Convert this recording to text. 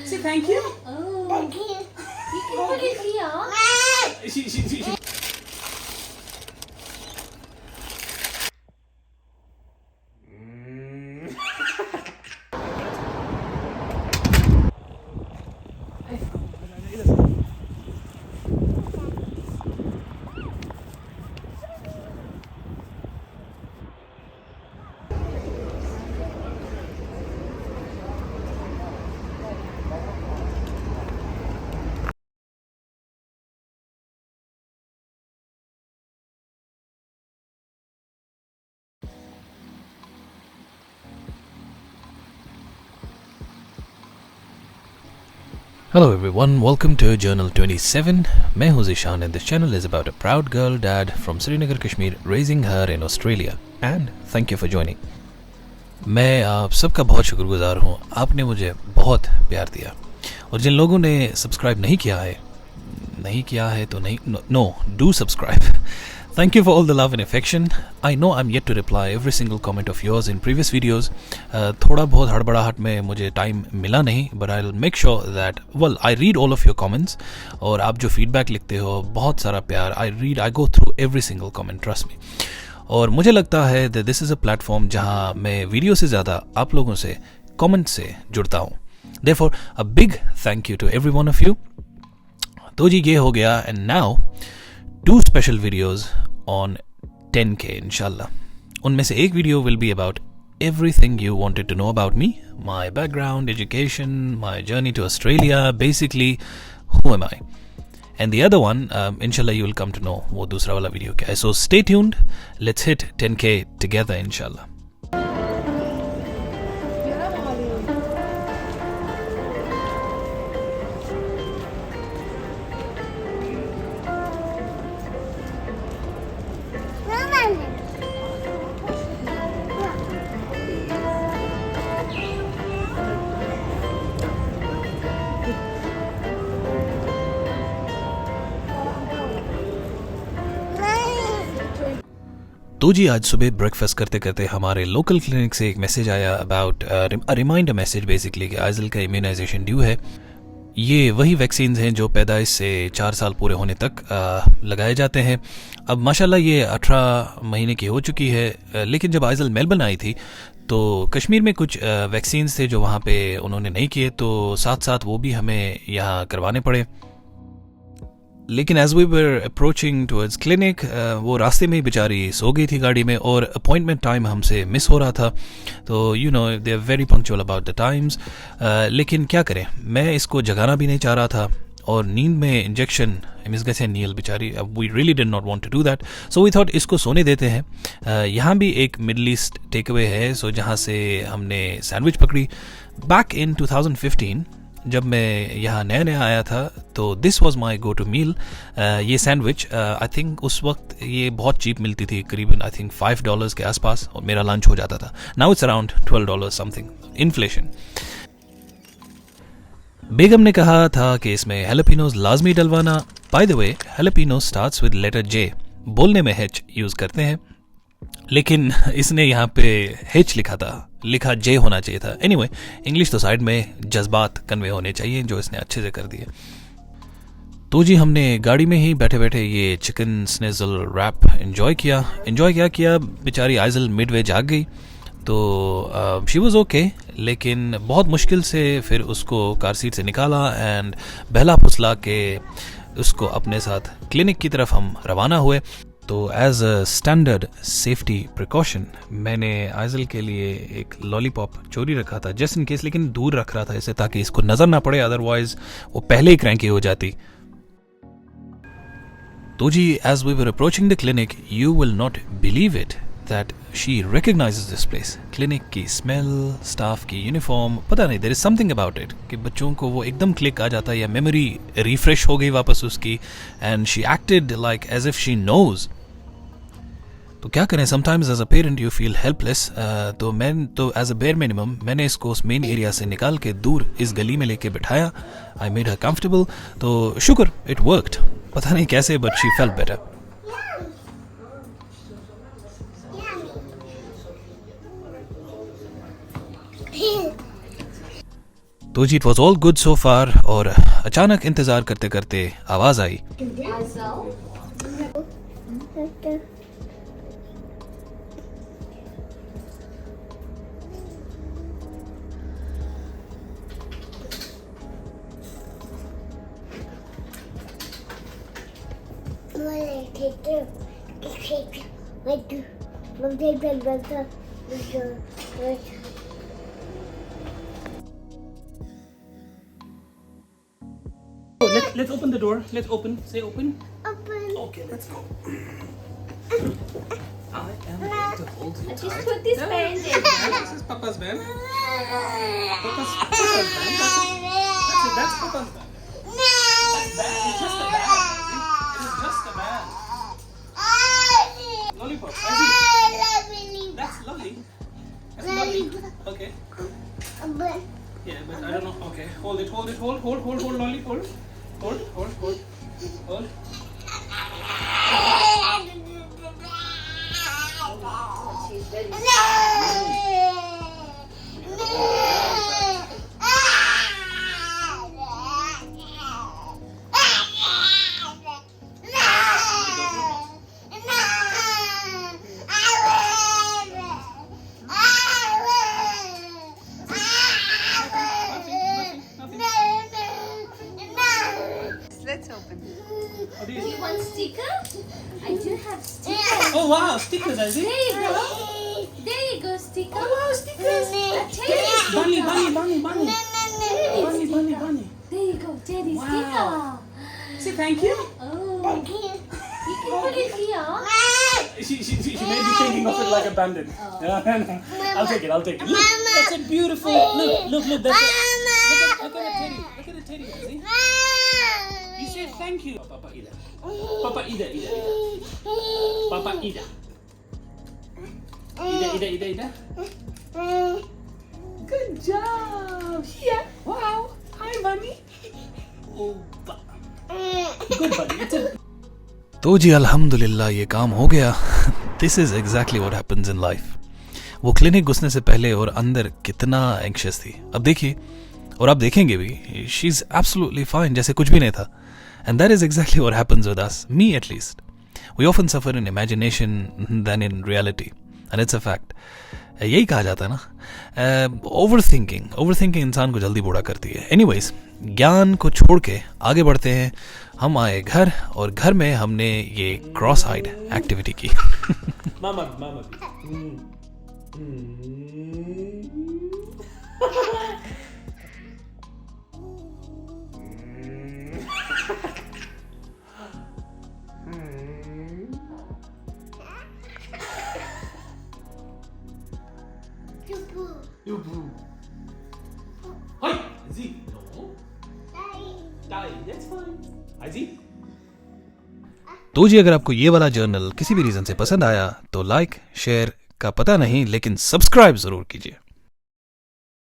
Say thank you. Oh. Thank you. You can put it here. Hello everyone, welcome to Journal 27. मैं हूं Zeeshan and this channel is about a proud girl dad from Srinagar, Kashmir raising her in Australia and thank you for joining. मैं आप सबका बहुत शुक्रगुजार हूं, आपने मुझे बहुत प्यार दिया और जिन लोगों ने सब्सक्राइब नहीं किया है तो नहीं no, do subscribe. Thank you for all the love and affection. I know I'm yet to reply every single comment of yours in previous videos. थोड़ा बहुत हड़बड़ाहट में मुझे टाइम मिला नहीं, but I'll make sure that I read all of your comments. और आप जो feedback लिखते हो, बहुत सारा प्यार. I go through every single comment, trust me. और मुझे लगता है that this is a platform जहाँ मैं वीडियो से ज़्यादा आप लोगों से कमेंट से जुड़ता हूँ. Therefore, a big thank you to every one of you. तो जी ये हो गया and now 2 special videos on 10K inshallah. उनमें से एक video will be about everything you wanted to know about me, my background, education, my journey to Australia, basically who am I. And the other one, inshallah you will come to know वो दूसरा वाला video क्या है. So stay tuned, let's hit 10K together inshallah. तो जी आज सुबह breakfast करते करते हमारे लोकल क्लिनिक से एक मैसेज आया अबाउट रिमाइंडर मैसेज बेसिकली कि आइजल का इम्यूनाइजेशन ड्यू है. ये वही वैक्सीन्स हैं जो पैदाइश से 4 साल पूरे होने तक लगाए जाते हैं. अब माशाल्लाह ये 18 महीने की हो चुकी है, लेकिन जब आइजल मेलबर्न आई थी तो कश्मीर में कुछ वैक्सीन्स थे जो वहाँ पे उन्होंने नहीं किए, तो साथ साथ वो भी हमें यहाँ करवाने पड़े. लेकिन as we were approaching towards clinic वो रास्ते में ही बेचारी सो गई थी गाड़ी में और अपॉइंटमेंट टाइम हमसे मिस हो रहा था. तो you know they are very punctual about the times. लेकिन क्या करें, मैं इसको जगाना भी नहीं चाह रहा था और नींद में इंजेक्शन मिस गए थे नील बेचारी. We really did not want to do that, so we thought इसको सोने देते हैं. यहाँ भी एक मिडल ईस्ट टेक अवे है, सो जहाँ से हमने सैंडविच पकड़ी बैक इन 2015 जब मैं यहाँ नया आया था. तो this was my go to meal. ये सैंडविच आई थिंक उस वक्त ये बहुत चीप मिलती थी, करीबन आई थिंक $5 के आसपास, और मेरा लंच हो जाता था. Now it's around $12 something, inflation. बेगम ने कहा था कि इसमें हैलोपिनोज लाजमी डलवाना. By the way jalapeno starts with letter J, बोलने में H यूज़ करते हैं, लेकिन इसने यहाँ पे H लिखा J होना चाहिए था. एनीवे इंग्लिश तो साइड में, जज्बात कन्वे होने चाहिए जो इसने अच्छे से कर दिए. तो जी हमने गाड़ी में ही बैठे बैठे ये चिकन स्नेजल रैप एंजॉय किया. बेचारी आइजल मिडवे जाग गई तो शी वॉज ओके, लेकिन बहुत मुश्किल से फिर उसको कार सीट से निकाला एंड बहला फुसला के उसको अपने साथ क्लिनिक की तरफ हम रवाना हुए. तो as a standard safety precaution मैंने आइजल के लिए एक लॉलीपॉप चोरी रखा था जस्ट इन केस, लेकिन दूर रख रहा था इसे ताकि इसको नजर ना पड़े, अदरवाइज वो पहले ही क्रैंकी हो जाती. तो जी as we were approaching the clinic you will not believe it that she recognizes this place. Clinic की स्मेल, स्टाफ की यूनिफॉर्म, पता नहीं there is something about it कि बच्चों को वो एकदम क्लिक आ जाता है या मेमोरी रिफ्रेश हो गई वापस उसकी, and she acted like as if she knows. तो क्या करें, sometimes as a parent you feel helpless. तो एज अ बेयर मिनिमम मैंने इसको उस मेन एरिया से निकाल के दूर इस गली में लेके बिठाया. I made her comfortable. तो शुक्र इट वर्कड, पता नहीं कैसे, बट शी फेल्ट बेटर. तो जी it was all good so far और अचानक इंतज़ार करते करते आवाज़ आई। Let's open the door. Let's open. Say open. Okay, let's go. I am going to hold you Just tight. put this band in. This is Papa's band. Papa's band. That's Papa's band. That's band. It's just a band. It is just a band. Lollipop. I see. That's lovely. That's lovely. Okay. Yeah, but I don't know. Okay, hold it. Hold, Lolly. Hold. She's very Nothing. Let's open. What do Do you you? want sticker? I do have stickers. Oh wow, stickers, I see. There you go. There you go, sticker. Oh wow, stickers. A teddy sticker. Bunny. There you go, teddy Wow. sticker. Say thank you. Oh. You can put it here. She may be thinking of it like a bandit. Yeah, I'll take it. Look, that's a beautiful. Look. That's look at the teddy. Look at the teddy. See? You say thank you. Papa Ida. Papa Ida. Papa Ida. Ida. Good job. Yeah. Wow. Hi, bunny. Oh, good bunny. It's a. तो जी अल्हम्दुलिल्लाह ये काम हो गया। This is exactly what happens in life. वो clinic घुसने से पहले और अंदर कितना एंग्शियस थी, अब देखिए और आप देखेंगे भी, शी इज़ एब्सोल्युटली फाइन, जैसे कुछ भी नहीं था। And that is exactly what happens with us, me at least. We often suffer in imagination then in reality, and it's a fact. यही कहा जाता है ना, ओवर थिंकिंग इंसान को जल्दी बूढ़ा करती है। एनीवेज, ज्ञान को छोड़ के आगे बढ़ते हैं। हम आए घर और घर में हमने ये क्रॉस आइड एक्टिविटी की। Mama. You boo. Hi, Z. No. Die. That's fine. Hi, Z. तो जी अगर आपको ये वाला जर्नल किसी भी रीज़न से पसंद आया तो लाइक शेयर का पता नहीं, लेकिन सब्सक्राइब ज़रूर कीजिए।